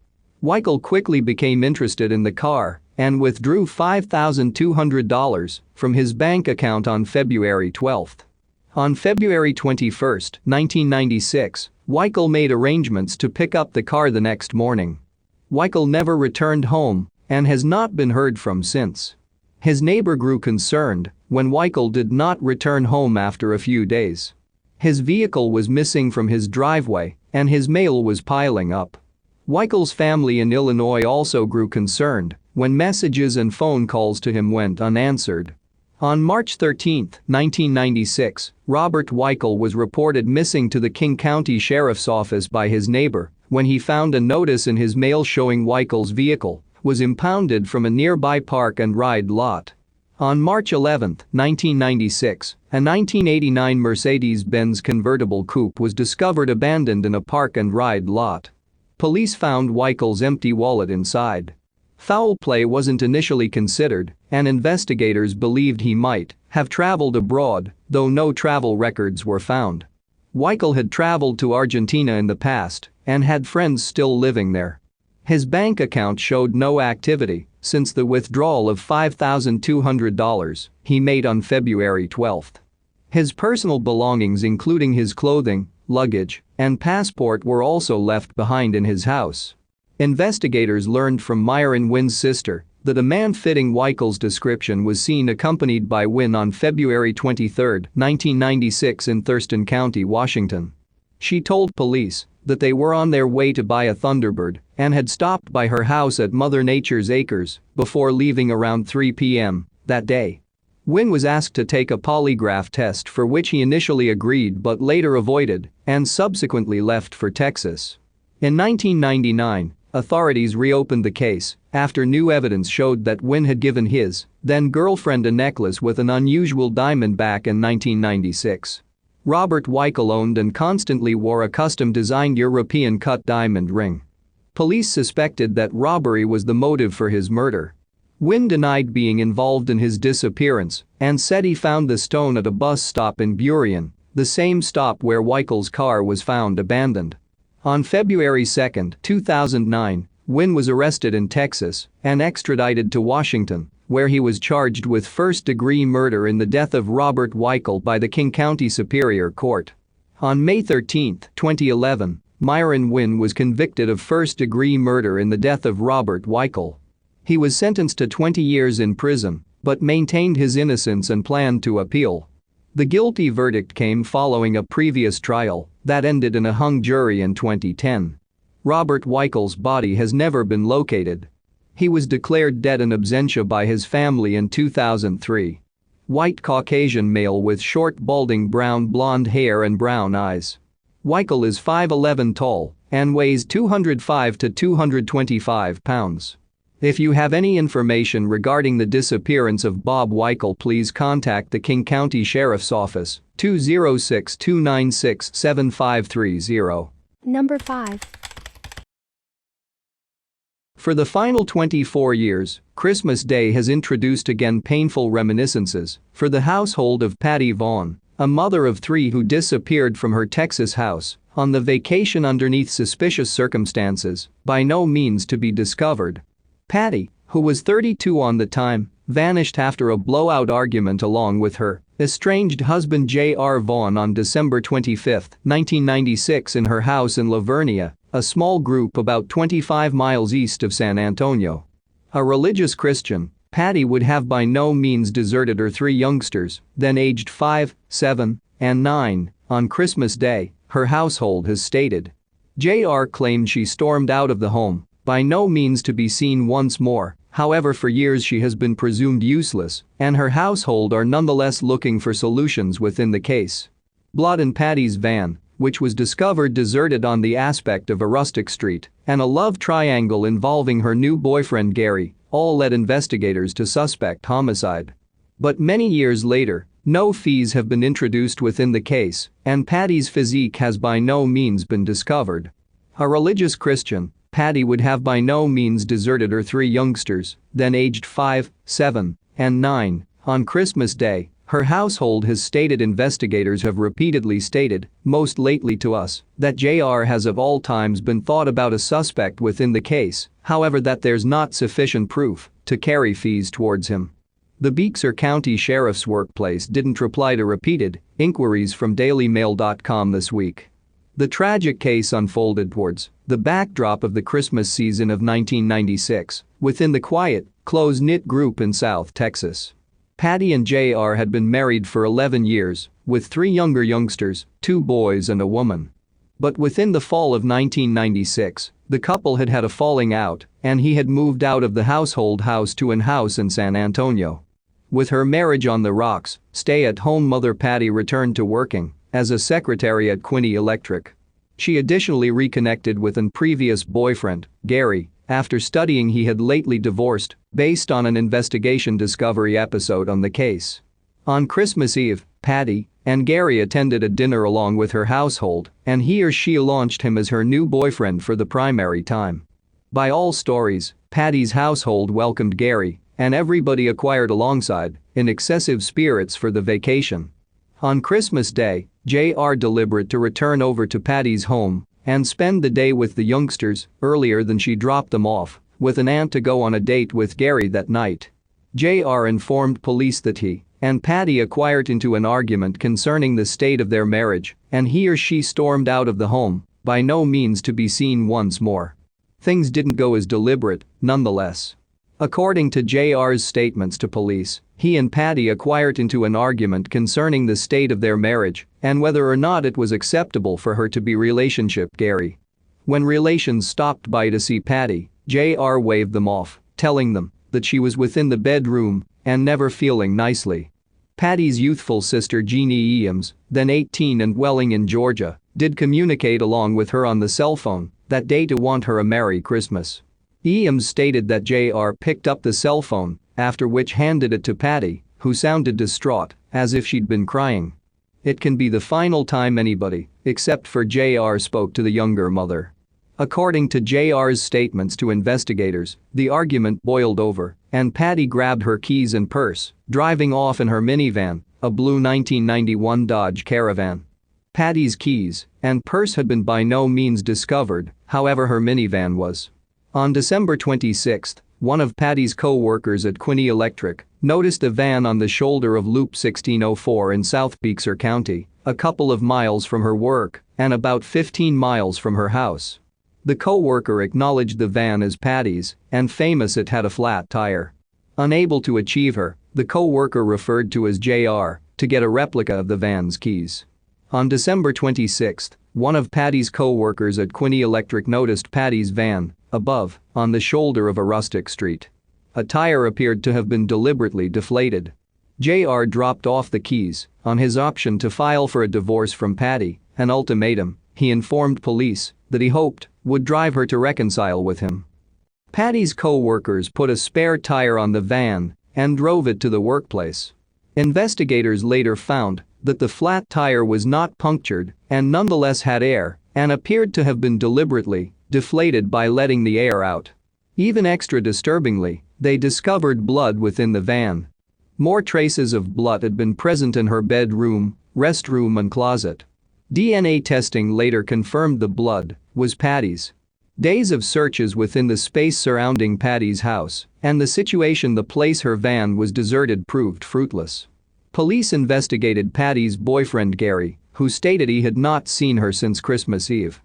Wykel quickly became interested in the car and withdrew $5,200 from his bank account on February 12. On February 21, 1996, Wykel made arrangements to pick up the car the next morning. Wykel never returned home and has not been heard from since. His neighbor grew concerned when Wykel did not return home after a few days. His vehicle was missing from his driveway and his mail was piling up. Wykel's family in Illinois also grew concerned when messages and phone calls to him went unanswered. On March 13, 1996, Robert Wykel was reported missing to the King County Sheriff's Office by his neighbor when he found a notice in his mail showing Wykel's vehicle was impounded from a nearby park and ride lot. On March 11, 1996, a 1989 Mercedes-Benz convertible coupe was discovered abandoned in a park and ride lot. Police found Wykel's empty wallet inside. Foul play wasn't initially considered, and investigators believed he might have traveled abroad, though no travel records were found. Wykel had traveled to Argentina in the past and had friends still living there. His bank account showed no activity since the withdrawal of $5,200 he made on February 12. His personal belongings, including his clothing, luggage, and passport, were also left behind in his house. Investigators learned from Myron Wynn's sister that a man fitting Wykel's description was seen accompanied by Wynn on February 23, 1996 in Thurston County, Washington. She told police that they were on their way to buy a Thunderbird and had stopped by her house at Mother Nature's Acres before leaving around 3 p.m. that day. Wynn was asked to take a polygraph test, for which he initially agreed but later avoided and subsequently left for Texas. In 1999, authorities reopened the case after new evidence showed that Wynn had given his then-girlfriend a necklace with an unusual diamond back in 1996. Robert Wykel owned and constantly wore a custom-designed European-cut diamond ring. Police suspected that robbery was the motive for his murder. Wynn denied being involved in his disappearance and said he found the stone at a bus stop in Burien, the same stop where Wykel's car was found abandoned. On February 2, 2009, Wynn was arrested in Texas and extradited to Washington, where he was charged with first-degree murder in the death of Robert Wykel by the King County Superior Court. On May 13, 2011, Myron Wynn was convicted of first-degree murder in the death of Robert Wykel. He was sentenced to 20 years in prison, but maintained his innocence and planned to appeal. The guilty verdict came following a previous trial that ended in a hung jury in 2010. Robert Wykel's body has never been located. He was declared dead in absentia by his family in 2003. White Caucasian male with short balding brown blonde hair and brown eyes. Wykel is 5'11" tall and weighs 205 to 225 pounds. If you have any information regarding the disappearance of Bob Wykel, please contact the King County Sheriff's Office, 206-296-7530. Number 5. For the final 24 years, Christmas Day has introduced again painful reminiscences for the household of Patty Vaughan, a mother of 3 who disappeared from her Texas house on the vacation underneath suspicious circumstances, by no means to be discovered. Patty, who was 32 on the time, vanished after a blowout argument along with her estranged husband J.R. Vaughan on December 25, 1996 in her house in Lavernia, a small group about 25 miles east of San Antonio. A religious Christian, Patty would have by no means deserted her 3 youngsters, then aged 5, 7, and 9, on Christmas Day, her household has stated. J.R. claimed she stormed out of the home, by no means to be seen once more. However, for years she has been presumed useless, and her household are nonetheless looking for solutions within the case. Blood in Patty's van, which was discovered deserted on the aspect of a rustic street, and a love triangle involving her new boyfriend Gary, all led investigators to suspect homicide. But many years later, no fees have been introduced within the case, and Patty's physique has by no means been discovered. A religious Christian, Patty would have by no means deserted her 3 youngsters, then aged 5, 7, and 9, on Christmas Day, her household has stated. Investigators have repeatedly stated, most lately to us, that JR has of all times been thought about a suspect within the case, however that there's not sufficient proof to carry fees towards him. The Bexar County Sheriff's Workplace didn't reply to repeated inquiries from DailyMail.com this week. The tragic case unfolded towards the backdrop of the Christmas season of 1996 within the quiet, close-knit group in South Texas. Patty and JR had been married for 11 years, with 3 younger youngsters, 2 boys and a woman. But within the fall of 1996, the couple had had a falling out, and he had moved out of the household house to an house in San Antonio. With her marriage on the rocks, stay-at-home mother Patty returned to working as a secretary at Quinney Electric. She additionally reconnected with a previous boyfriend, Gary, after studying he had lately divorced, based on an investigation Discovery episode on the case. On Christmas Eve, Patty, and Gary attended a dinner along with her household, and he or she launched him as her new boyfriend for the primary time. By all stories, Patty's household welcomed Gary, and everybody acquired alongside, in excessive spirits for the vacation. On Christmas Day, JR deliberate to return over to Patty's home and spend the day with the youngsters earlier than she dropped them off, with an aunt to go on a date with Gary that night. JR informed police that he and Patty acquired into an argument concerning the state of their marriage, and he or she stormed out of the home, by no means to be seen once more. Things didn't go as deliberate, nonetheless. According to JR's statements to police, he and Patty acquired into an argument concerning the state of their marriage and whether or not it was acceptable for her to be relationship Gary. When relations stopped by to see Patty, JR waved them off, telling them that she was within the bedroom and never feeling nicely. Patty's youthful sister Jeannie Eames, then 18 and dwelling in Georgia, did communicate along with her on the cell phone that day to want her a Merry Christmas. Eames stated that JR picked up the cell phone, after which handed it to Patty, who sounded distraught, as if she'd been crying. It can be the final time anybody, except for JR, spoke to the younger mother. According to JR's statements to investigators, the argument boiled over, and Patty grabbed her keys and purse, driving off in her minivan, a blue 1991 Dodge Caravan. Patty's keys and purse had been by no means discovered, however her minivan was. On December 26, one of Patty's co-workers at Quinney Electric noticed a van on the shoulder of Loop 1604 in South Bexar County, a couple of miles from her work and about 15 miles from her house. The co-worker acknowledged the van as Patty's and famous it had a flat tire. Unable to achieve her, the co-worker referred to as JR to get a replica of the van's keys. On December 26, one of Patty's co-workers at Quinney Electric noticed Patty's van above, on the shoulder of a rustic street. A tire appeared to have been deliberately deflated. JR dropped off the keys on his option to file for a divorce from Patty, an ultimatum he informed police that he hoped would drive her to reconcile with him. Patty's co-workers put a spare tire on the van and drove it to the workplace. Investigators later found that the flat tire was not punctured and nonetheless had air and appeared to have been deliberately deflated by letting the air out. Even extra disturbingly, they discovered blood within the van. More traces of blood had been present in her bedroom, restroom and closet. DNA testing later confirmed the blood was Patty's. Days of searches within the space surrounding Patty's house and the situation the place her van was deserted proved fruitless. Police investigated Patty's boyfriend Gary, who stated he had not seen her since Christmas Eve.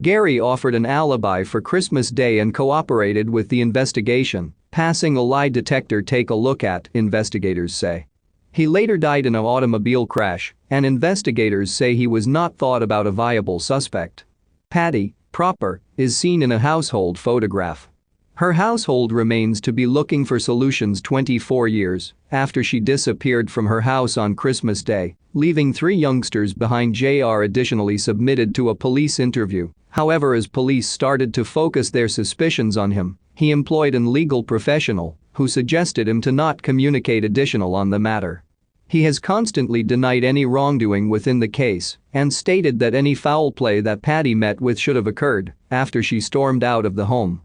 Gary offered an alibi for Christmas Day and cooperated with the investigation, passing a lie detector take a look at, investigators say. He later died in an automobile crash, and investigators say he was not thought about a viable suspect. Patty, proper, is seen in a household photograph. Her household remains to be looking for solutions 24 years after she disappeared from her house on Christmas Day, leaving 3 youngsters behind. JR additionally submitted to a police interview. However, as police started to focus their suspicions on him, he employed an legal professional who suggested him to not communicate additional on the matter. He has constantly denied any wrongdoing within the case and stated that any foul play that Patty met with should have occurred after she stormed out of the home.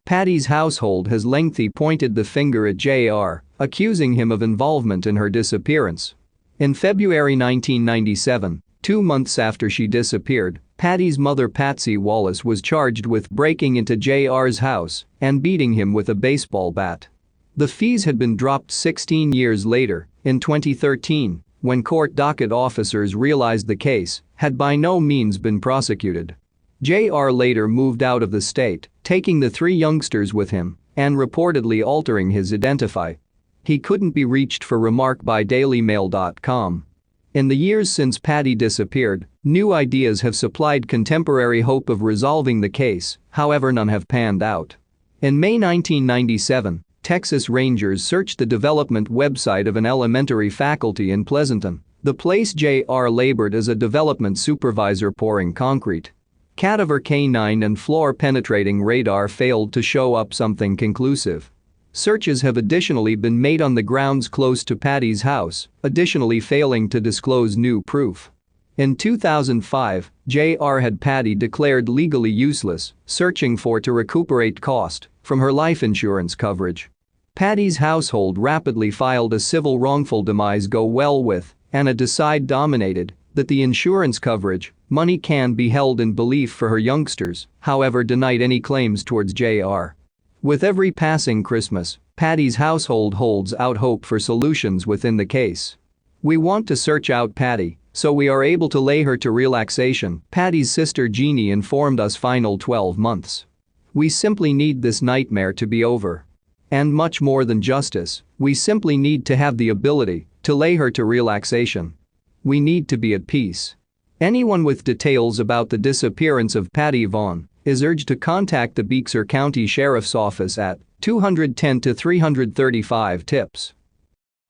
Patty's household has lengthy pointed the finger at JR, accusing him of involvement in her disappearance. In February 1997, 2 months after she disappeared, Patty's mother Patsy Wallace was charged with breaking into JR's house and beating him with a baseball bat. The fees had been dropped 16 years later, in 2013, when court docket officers realized the case had by no means been prosecuted. JR later moved out of the state, taking the 3 youngsters with him and reportedly altering his identity. He couldn't be reached for remark by dailymail.com. In the years since Patty disappeared, new ideas have supplied contemporary hope of resolving the case, however none have panned out. In May 1997, Texas Rangers searched the development website of an elementary faculty in Pleasanton, the place JR labored as a development supervisor pouring concrete. Cadaver canine and floor-penetrating radar failed to show up something conclusive. Searches have additionally been made on the grounds close to Paddy's house, additionally failing to disclose new proof. In 2005, JR had Paddy declared legally useless, searching for to recuperate cost from her life insurance coverage. Paddy's household rapidly filed a civil wrongful demise go well with, and a decide dominated, that the insurance coverage money can be held in belief for her youngsters, however denied any claims towards JR. With every passing Christmas, Paddy's household holds out hope for solutions within the case. We want to search out Paddy, so we are able to lay her to relaxation, Paddy's sister Jeannie informed us final 12 months. We simply need this nightmare to be over. And much more than justice, we simply need to have the ability to lay her to relaxation. We need to be at peace. Anyone with details about the disappearance of Paddy Vaughan is urged to contact the Bexar County Sheriff's Office at 210 to 335 tips.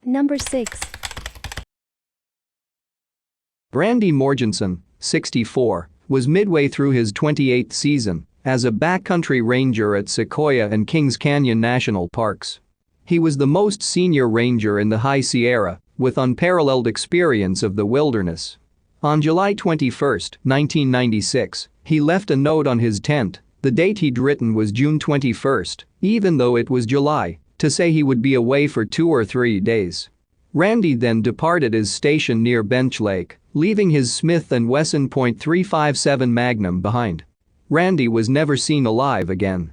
Number 6. Randy Morgenson, 64, was midway through his 28th season as a backcountry ranger at Sequoia and Kings Canyon National Parks. He was the most senior ranger in the High Sierra, with unparalleled experience of the wilderness. On July 21, 1996, he left a note on his tent. The date he'd written was June 21, even though it was July, to say he would be away for 2 or 3 days. Randy then departed his station near Bench Lake, leaving his Smith & Wesson .357 Magnum behind. Randy was never seen alive again.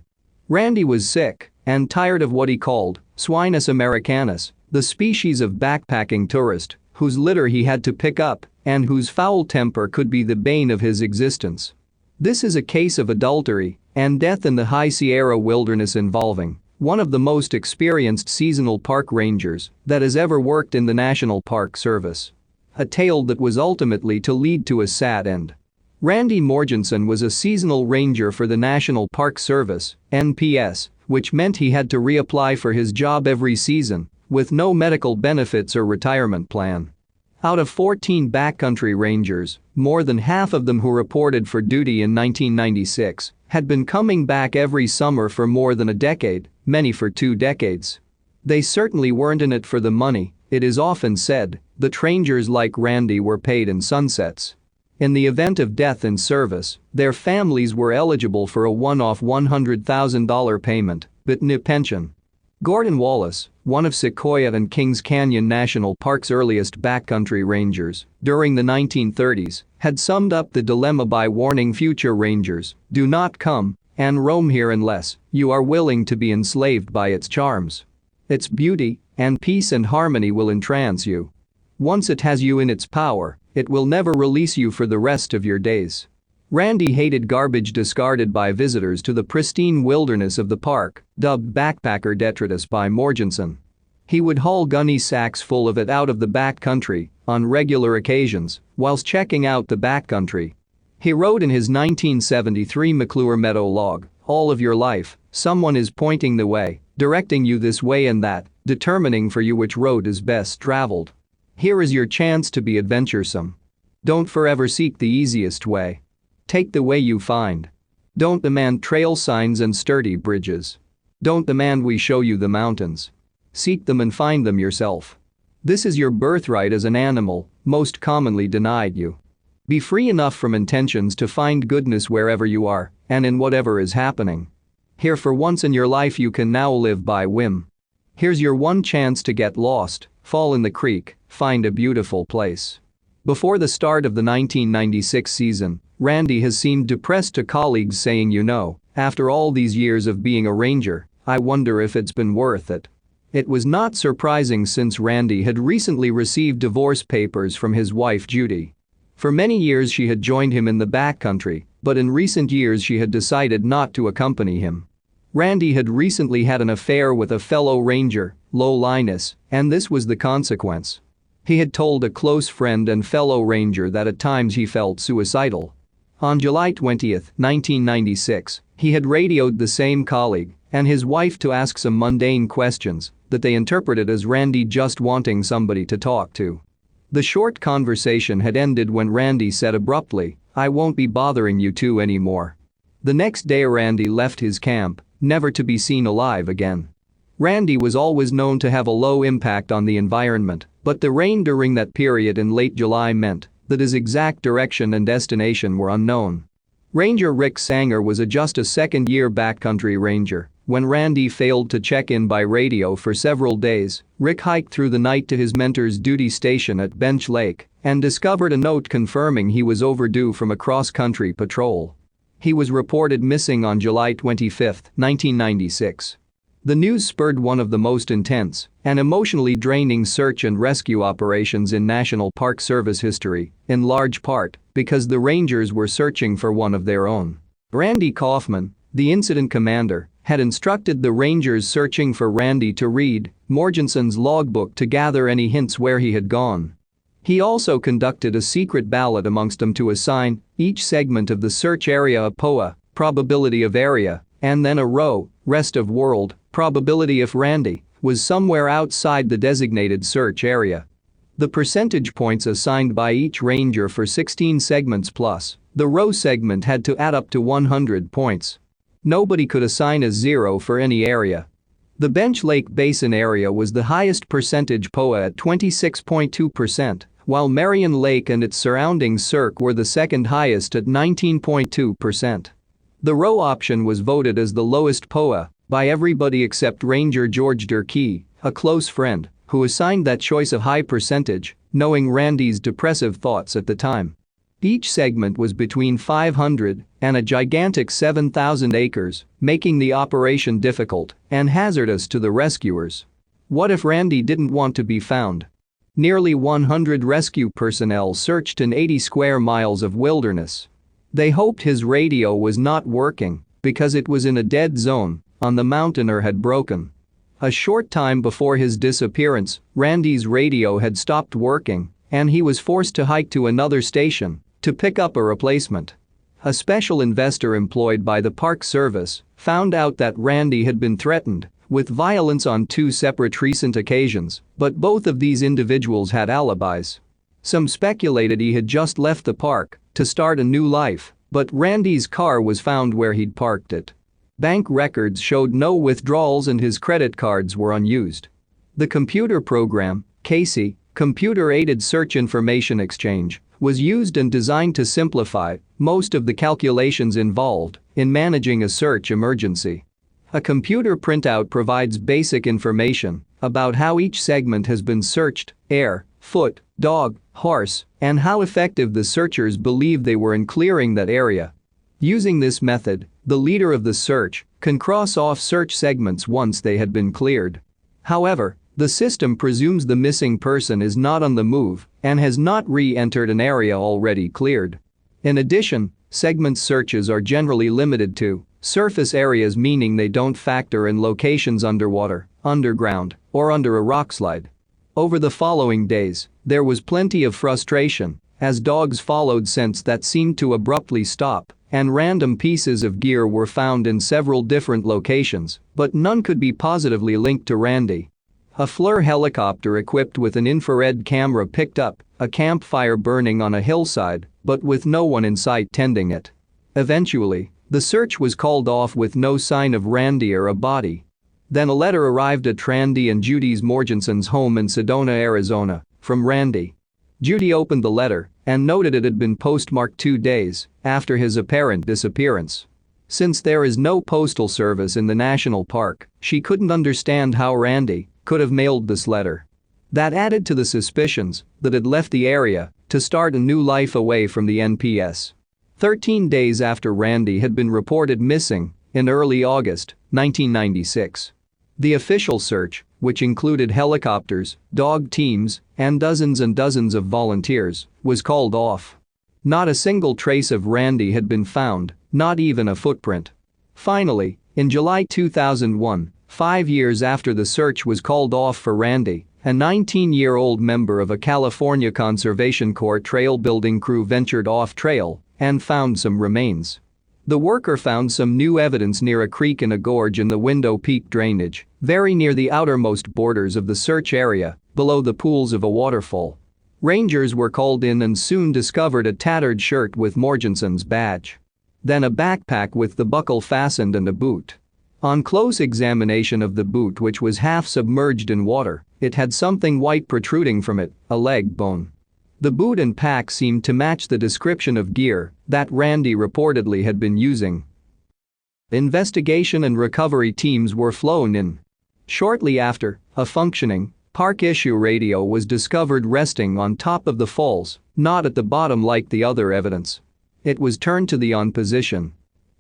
Randy was sick and tired of what he called Swinus americanus, the species of backpacking tourist whose litter he had to pick up and whose foul temper could be the bane of his existence. This is a case of adultery and death in the High Sierra wilderness involving one of the most experienced seasonal park rangers that has ever worked in the National Park Service. A tale that was ultimately to lead to a sad end. Randy Morgenson was a seasonal ranger for the National Park Service, NPS, which meant he had to reapply for his job every season, with no medical benefits or retirement plan. Out of 14 backcountry rangers, more than half of them who reported for duty in 1996 had been coming back every summer for more than a decade, many for 2 decades. They certainly weren't in it for the money. It is often said that rangers like Randy were paid in sunsets. In the event of death in service, their families were eligible for a one-off $100,000 payment, but no pension. Gordon Wallace, one of Sequoia and Kings Canyon National Park's earliest backcountry rangers, during the 1930s, had summed up the dilemma by warning future rangers, "Do not come and roam here unless you are willing to be enslaved by its charms. Its beauty and peace and harmony will entrance you. Once it has you in its power, it will never release you for the rest of your days." Randy hated garbage discarded by visitors to the pristine wilderness of the park, dubbed backpacker detritus by Morgenson. He would haul gunny sacks full of it out of the backcountry on regular occasions whilst checking out the backcountry. He wrote in his 1973 McClure Meadow log, "All of your life, someone is pointing the way, directing you this way and that, determining for you which road is best traveled. Here is your chance to be adventuresome. Don't forever seek the easiest way. Take the way you find. Don't demand trail signs and sturdy bridges. Don't demand we show you the mountains. Seek them and find them yourself. This is your birthright as an animal, most commonly denied you. Be free enough from intentions to find goodness wherever you are and in whatever is happening. Here for once in your life you can now live by whim. Here's your one chance to get lost, fall in the creek, find a beautiful place." Before the start of the 1996 season, Randy has seemed depressed to colleagues, saying, "After all these years of being a ranger, I wonder if it's been worth it." It was not surprising since Randy had recently received divorce papers from his wife Judy. For many years she had joined him in the backcountry, but in recent years she had decided not to accompany him. Randy had recently had an affair with a fellow ranger, Lo Linus, and this was the consequence. He had told a close friend and fellow ranger that at times he felt suicidal. On July 20, 1996, he had radioed the same colleague and his wife to ask some mundane questions that they interpreted as Randy just wanting somebody to talk to. The short conversation had ended when Randy said abruptly, "I won't be bothering you two anymore." The next day Randy left his camp, never to be seen alive again. Randy was always known to have a low impact on the environment, but the rain during that period in late July meant that his exact direction and destination were unknown. Ranger Rick Sanger was just a second-year backcountry ranger. When Randy failed to check in by radio for several days, Rick hiked through the night to his mentor's duty station at Bench Lake and discovered a note confirming he was overdue from a cross-country patrol. He was reported missing on July 25, 1996. The news spurred one of the most intense and emotionally draining search and rescue operations in National Park Service history, in large part because the Rangers were searching for one of their own. Randy Kaufman, the incident commander, had instructed the Rangers searching for Randy to read Morgenson's logbook to gather any hints where he had gone. He also conducted a secret ballot amongst them to assign each segment of the search area a POA, probability of area, and then a row, rest of world, probability if Randy was somewhere outside the designated search area. The percentage points assigned by each ranger for 16 segments plus the row segment had to add up to 100 points. Nobody could assign a 0 for any area. The Bench Lake Basin area was the highest percentage POA at 26.2%, while Marion Lake and its surrounding cirque were the second highest at 19.2%. The row option was voted as the lowest POA by everybody except Ranger George Durkee, a close friend, who assigned that choice a high percentage, knowing Randy's depressive thoughts at the time. Each segment was between 500 and a gigantic 7,000 acres, making the operation difficult and hazardous to the rescuers. What if Randy didn't want to be found? Nearly 100 rescue personnel searched in 80 square miles of wilderness. They hoped his radio was not working because it was in a dead zone on the mountain or had broken. A short time before his disappearance, Randy's radio had stopped working and he was forced to hike to another station to pick up a replacement. A special investor employed by the Park Service found out that Randy had been threatened with violence on 2 separate recent occasions, but both of these individuals had alibis. Some speculated he had just left the park to start a new life, but Randy's car was found where he'd parked it. Bank records showed no withdrawals and his credit cards were unused. The computer program, Casey, Computer-Aided Search Information Exchange, was used and designed to simplify most of the calculations involved in managing a search emergency. A computer printout provides basic information about how each segment has been searched, air, foot, dog, horse, and how effective the searchers believe they were in clearing that area. Using this method, the leader of the search can cross off search segments once they had been cleared. However, the system presumes the missing person is not on the move and has not re-entered an area already cleared. In addition, segment searches are generally limited to surface areas, meaning they don't factor in locations underwater, underground, or under a rockslide. Over the following days, there was plenty of frustration as dogs followed scents that seemed to abruptly stop and random pieces of gear were found in several different locations, but none could be positively linked to Randy. A FLIR helicopter equipped with an infrared camera picked up a campfire burning on a hillside, but with no one in sight tending it. Eventually, the search was called off with no sign of Randy or a body. Then a letter arrived at Randy and Judy's Morgenson's home in Sedona, Arizona, from Randy. Judy opened the letter and noted it had been postmarked 2 days after his apparent disappearance. Since there is no postal service in the national park, she couldn't understand how Randy could have mailed this letter. That added to the suspicions that had left the area to start a new life away from the NPS. 13 days after Randy had been reported missing, in early August 1996. The official search, which included helicopters, dog teams, and dozens of volunteers, was called off. Not a single trace of Randy had been found, not even a footprint. Finally, in July 2001, 5 years after the search was called off for Randy, a 19-year-old member of a California Conservation Corps trail building crew ventured off-trail and found some remains. The worker found some new evidence near a creek in a gorge in the Window Peak drainage, very near the outermost borders of the search area, below the pools of a waterfall. Rangers were called in and soon discovered a tattered shirt with Morgenson's badge. Then a backpack with the buckle fastened and a boot. On close examination of the boot, which was half submerged in water, it had something white protruding from it, a leg bone. The boot and pack seemed to match the description of gear that Randy reportedly had been using. Investigation and recovery teams were flown in. Shortly after, a functioning, park-issue radio was discovered resting on top of the falls, not at the bottom like the other evidence. It was turned to the on position.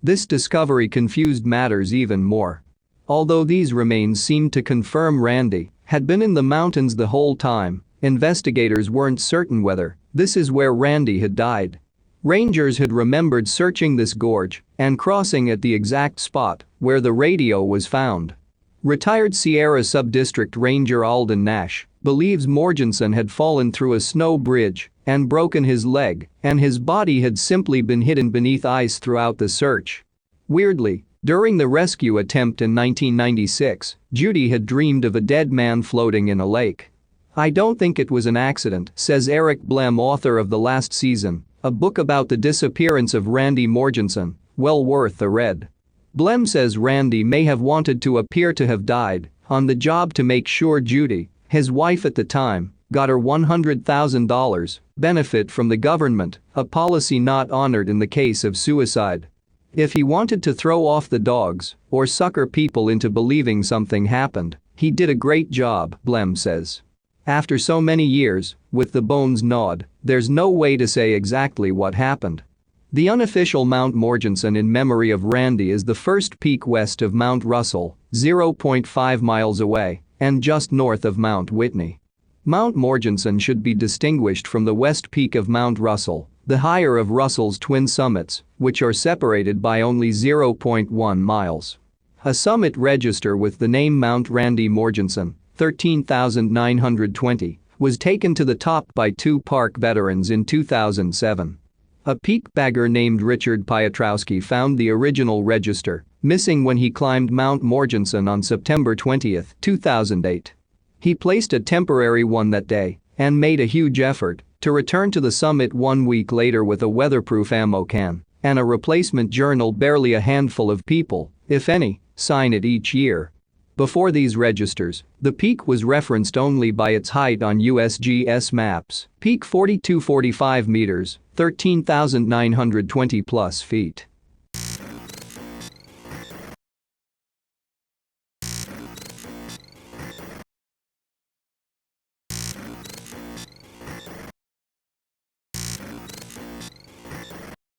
This discovery confused matters even more. Although these remains seemed to confirm Randy had been in the mountains the whole time, investigators weren't certain whether this is where Randy had died. Rangers had remembered searching this gorge and crossing at the exact spot where the radio was found. Retired Sierra Sub-District Ranger Alden Nash believes Morgenson had fallen through a snow bridge and broken his leg, and his body had simply been hidden beneath ice throughout the search. Weirdly, during the rescue attempt in 1996, Judy had dreamed of a dead man floating in a lake. "I don't think it was an accident," says Eric Blem, author of The Last Season, a book about the disappearance of Randy Morgenson, well worth a read. Blem says Randy may have wanted to appear to have died on the job to make sure Judy, his wife at the time, got her $100,000 benefit from the government, a policy not honored in the case of suicide. If he wanted to throw off the dogs or sucker people into believing something happened, he did a great job, Blem says. After so many years, with the bones gnawed, there's no way to say exactly what happened. The unofficial Mount Morgenson in memory of Randy is the first peak west of Mount Russell, 0.5 miles away, and just north of Mount Whitney. Mount Morgenson should be distinguished from the west peak of Mount Russell, the higher of Russell's twin summits, which are separated by only 0.1 miles. A summit register with the name Mount Randy Morgenson, 13,920, was taken to the top by two park veterans in 2007. A peak bagger named Richard Piotrowski found the original register missing when he climbed Mount Morgenson on September 20, 2008. He placed a temporary one that day and made a huge effort to return to the summit 1 week later with a weatherproof ammo can and a replacement journal. Barely a handful of people, if any, sign it each year. Before these registers, the peak was referenced only by its height on USGS maps. Peak 4245 meters, 13,920 plus feet.